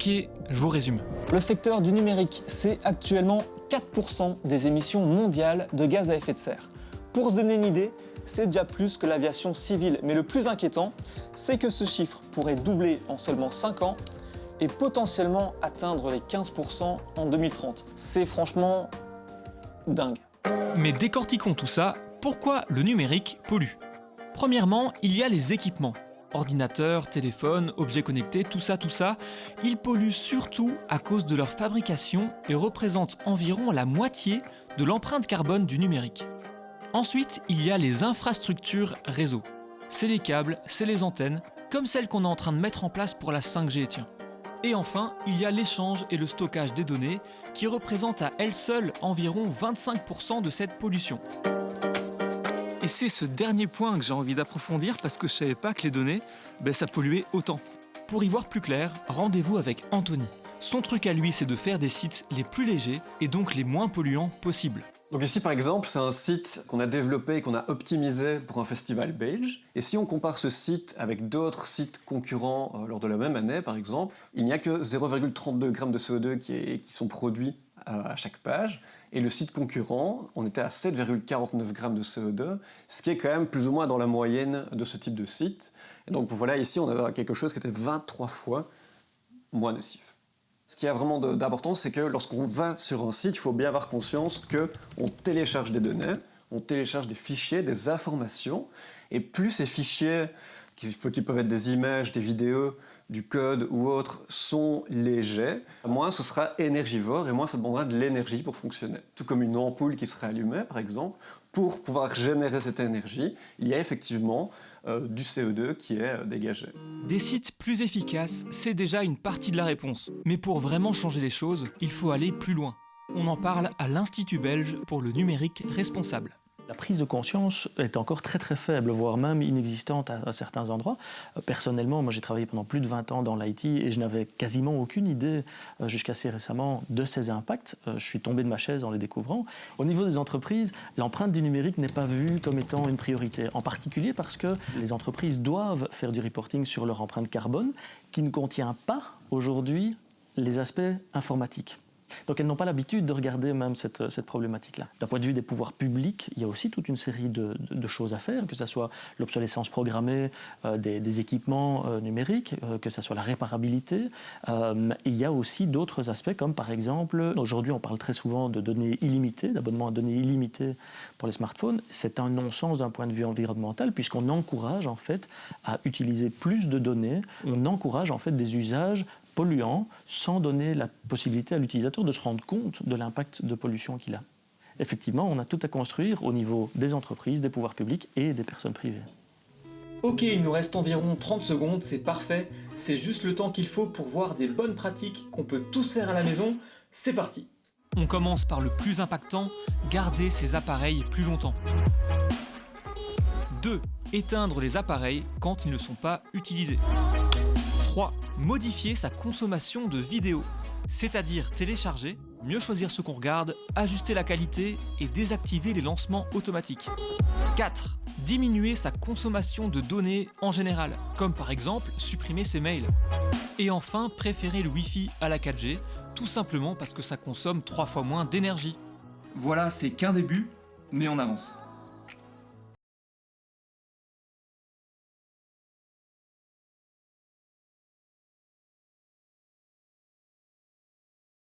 Ok, je vous résume. Le secteur du numérique, c'est actuellement 4% des émissions mondiales de gaz à effet de serre. Pour se donner une idée, c'est déjà plus que l'aviation civile. Mais le plus inquiétant, c'est que ce chiffre pourrait doubler en seulement 5 ans et potentiellement atteindre les 15% en 2030. C'est franchement dingue. Mais décortiquons tout ça, pourquoi le numérique pollue ? Premièrement, il y a les équipements. Ordinateurs, téléphones, objets connectés, tout ça, ils polluent surtout à cause de leur fabrication et représentent environ la moitié de l'empreinte carbone du numérique. Ensuite, il y a les infrastructures réseau. C'est les câbles, c'est les antennes, comme celles qu'on est en train de mettre en place pour la 5G, tiens. Et enfin, il y a l'échange et le stockage des données, qui représentent à elles seules environ 25% de cette pollution. Et c'est ce dernier point que j'ai envie d'approfondir parce que je savais pas que les données, ça polluait autant. Pour y voir plus clair, rendez-vous avec Anthony. Son truc à lui, c'est de faire des sites les plus légers et donc les moins polluants possibles. Donc ici par exemple, c'est un site qu'on a développé et qu'on a optimisé pour un festival belge. Et si on compare ce site avec d'autres sites concurrents lors de la même année par exemple, il n'y a que 0,32 g de CO2 qui sont produits à chaque page. Et le site concurrent, on était à 7,49 g de CO2, ce qui est quand même plus ou moins dans la moyenne de ce type de site. Et donc voilà, ici on avait quelque chose qui était 23 fois moins nocif. Ce qui a vraiment d'importance, c'est que lorsqu'on va sur un site, il faut bien avoir conscience qu'on télécharge des données, on télécharge des fichiers, des informations, et plus ces fichiers, qui peuvent être des images, des vidéos, du code ou autres, sont légers, moins ce sera énergivore et moins ça demandera de l'énergie pour fonctionner. Tout comme une ampoule qui serait allumée, par exemple, pour pouvoir générer cette énergie, il y a effectivement du CO2 qui est dégagé. Des sites plus efficaces, c'est déjà une partie de la réponse. Mais pour vraiment changer les choses, il faut aller plus loin. On en parle à l'Institut belge pour le numérique responsable. La prise de conscience est encore très très faible, voire même inexistante à certains endroits. Personnellement, moi j'ai travaillé pendant plus de 20 ans dans l'IT et je n'avais quasiment aucune idée jusqu'à assez récemment de ces impacts. Je suis tombé de ma chaise en les découvrant. Au niveau des entreprises, l'empreinte du numérique n'est pas vue comme étant une priorité, en particulier parce que les entreprises doivent faire du reporting sur leur empreinte carbone qui ne contient pas aujourd'hui les aspects informatiques. Donc elles n'ont pas l'habitude de regarder même cette problématique-là. D'un point de vue des pouvoirs publics, il y a aussi toute une série de choses à faire, que ce soit l'obsolescence programmée des équipements numériques, que ce soit la réparabilité. Il y a aussi d'autres aspects, comme par exemple, aujourd'hui on parle très souvent de données illimitées, d'abonnements à données illimitées pour les smartphones. C'est un non-sens d'un point de vue environnemental, puisqu'on encourage en fait à utiliser plus de données, on encourage en fait des usages polluant sans donner la possibilité à l'utilisateur de se rendre compte de l'impact de pollution qu'il a. Effectivement, on a tout à construire au niveau des entreprises, des pouvoirs publics et des personnes privées. Ok, il nous reste environ 30 secondes, c'est parfait. C'est juste le temps qu'il faut pour voir des bonnes pratiques qu'on peut tous faire à la maison. C'est parti. On commence par le plus impactant, garder ses appareils plus longtemps. 2. Éteindre les appareils quand ils ne sont pas utilisés. 3. Modifier sa consommation de vidéos, c'est-à-dire télécharger, mieux choisir ce qu'on regarde, ajuster la qualité et désactiver les lancements automatiques. 4. Diminuer sa consommation de données en général, comme par exemple supprimer ses mails. Et enfin, préférer le Wi-Fi à la 4G, tout simplement parce que ça consomme 3 fois moins d'énergie. Voilà, c'est qu'un début, mais on avance.